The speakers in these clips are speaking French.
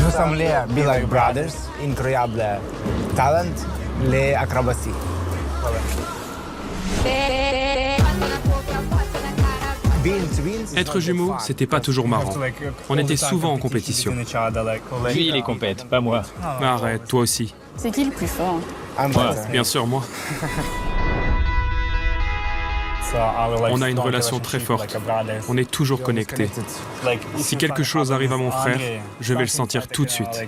ressemblait à Be Like Brothers, incroyable talent, les acrobaties. Être jumeaux, c'était pas toujours marrant. On était souvent en compétition. Lui, il est compète, pas moi. Arrête, toi aussi. C'est qui le plus fort? Moi, bien sûr, moi. On a une relation très forte. On est toujours connectés. Si quelque chose arrive à mon frère, je vais le sentir tout de suite.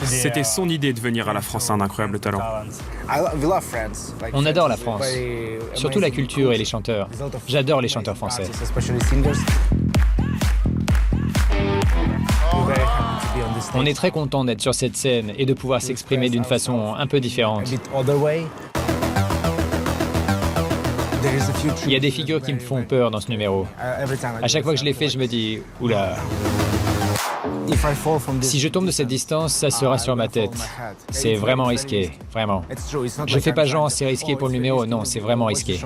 C'était son idée de venir à la France, un incroyable talent. On adore la France, surtout la culture et les chanteurs. J'adore les chanteurs français. On est très content d'être sur cette scène et de pouvoir s'exprimer d'une façon un peu différente. Il y a des figures qui me font peur dans ce numéro. À chaque fois que je les fais, je me dis « Oula ». Si je tombe de cette distance, ça sera sur ma tête. C'est vraiment risqué, vraiment. Je fais pas genre c'est risqué pour le numéro, non, c'est vraiment risqué.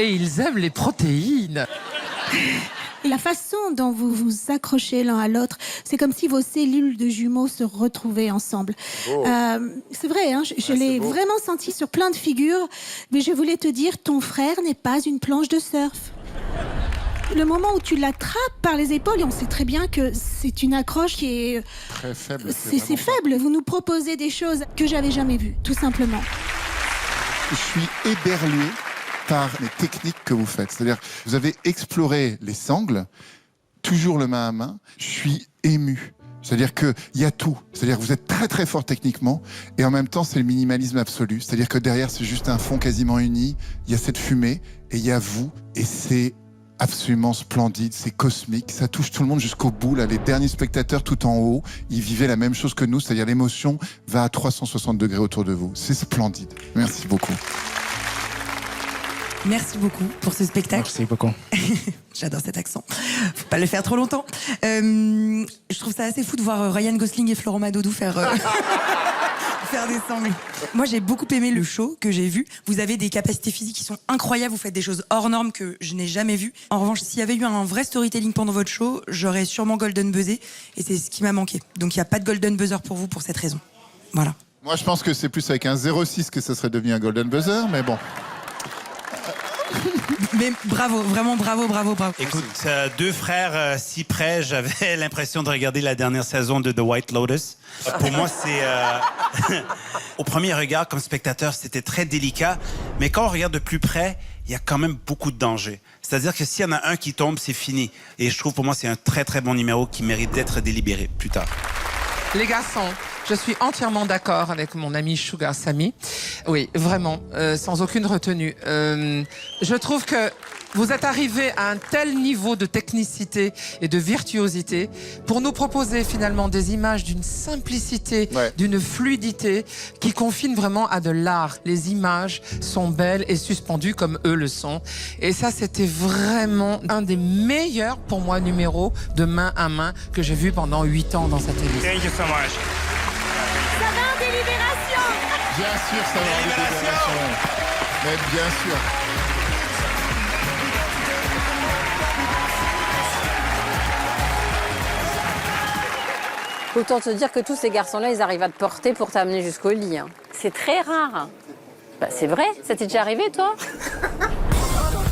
Et ils aiment les protéines. La façon dont vous vous accrochez l'un à l'autre, c'est comme si vos cellules de jumeaux se retrouvaient ensemble. C'est vrai, hein, je l'ai vraiment senti sur plein de figures, mais je voulais te dire, ton frère n'est pas une planche de surf. Le moment où tu l'attrapes par les épaules, et on sait très bien que c'est une accroche qui est... Très faible. C'est faible. Vous nous proposez des choses que j'avais jamais vues, tout simplement. Je suis éberlué par les techniques que vous faites. C'est-à-dire, vous avez exploré les sangles, toujours le main à main. Je suis ému. C'est-à-dire qu'il y a tout. C'est-à-dire que vous êtes très très fort techniquement et en même temps c'est le minimalisme absolu. C'est-à-dire que derrière c'est juste un fond quasiment uni. Il y a cette fumée et il y a vous et c'est absolument splendide, c'est cosmique, ça touche tout le monde jusqu'au bout. Là, les derniers spectateurs tout en haut, ils vivaient la même chose que nous, c'est-à-dire l'émotion va à 360 degrés autour de vous. C'est splendide. Merci beaucoup. Merci beaucoup pour ce spectacle. Merci beaucoup. J'adore cet accent. Faut pas le faire trop longtemps. Je trouve ça assez fou de voir Ryan Gosling et Florent Madodou faire des sangles. Moi, j'ai beaucoup aimé le show que j'ai vu. Vous avez des capacités physiques qui sont incroyables. Vous faites des choses hors normes que je n'ai jamais vues. En revanche, s'il y avait eu un vrai storytelling pendant votre show, j'aurais sûrement golden buzzé. Et c'est ce qui m'a manqué. Donc, il n'y a pas de golden buzzer pour vous pour cette raison. Voilà. Moi, je pense que c'est plus avec un 06 que ça serait devenu un golden buzzer, mais bon. Mais bravo, vraiment bravo. Écoute, deux frères si près, j'avais l'impression de regarder la dernière saison de The White Lotus. Pour moi, c'est... Au premier regard, comme spectateur, c'était très délicat. Mais quand on regarde de plus près, il y a quand même beaucoup de danger. C'est-à-dire que s'il y en a un qui tombe, c'est fini. Et je trouve, pour moi, c'est un très très bon numéro qui mérite d'être délibéré plus tard. Les garçons, je suis entièrement d'accord avec mon ami Sugar Sammy. Oui, vraiment, sans aucune retenue. Je trouve que vous êtes arrivés à un tel niveau de technicité et de virtuosité pour nous proposer finalement des images d'une simplicité, d'une fluidité qui confine vraiment à de l'art. Les images sont belles et suspendues comme eux le sont. Et ça, c'était vraiment un des meilleurs, pour moi, numéros de main à main que j'ai vu pendant 8 ans dans cette émission. Thank you so much. Ça va en délibération. Bien sûr, ça va en délibération. Mais bien sûr. Autant te dire que tous ces garçons-là, ils arrivent à te porter pour t'amener jusqu'au lit. Hein. C'est très rare. Bah, c'est vrai, ça t'est déjà arrivé, toi ?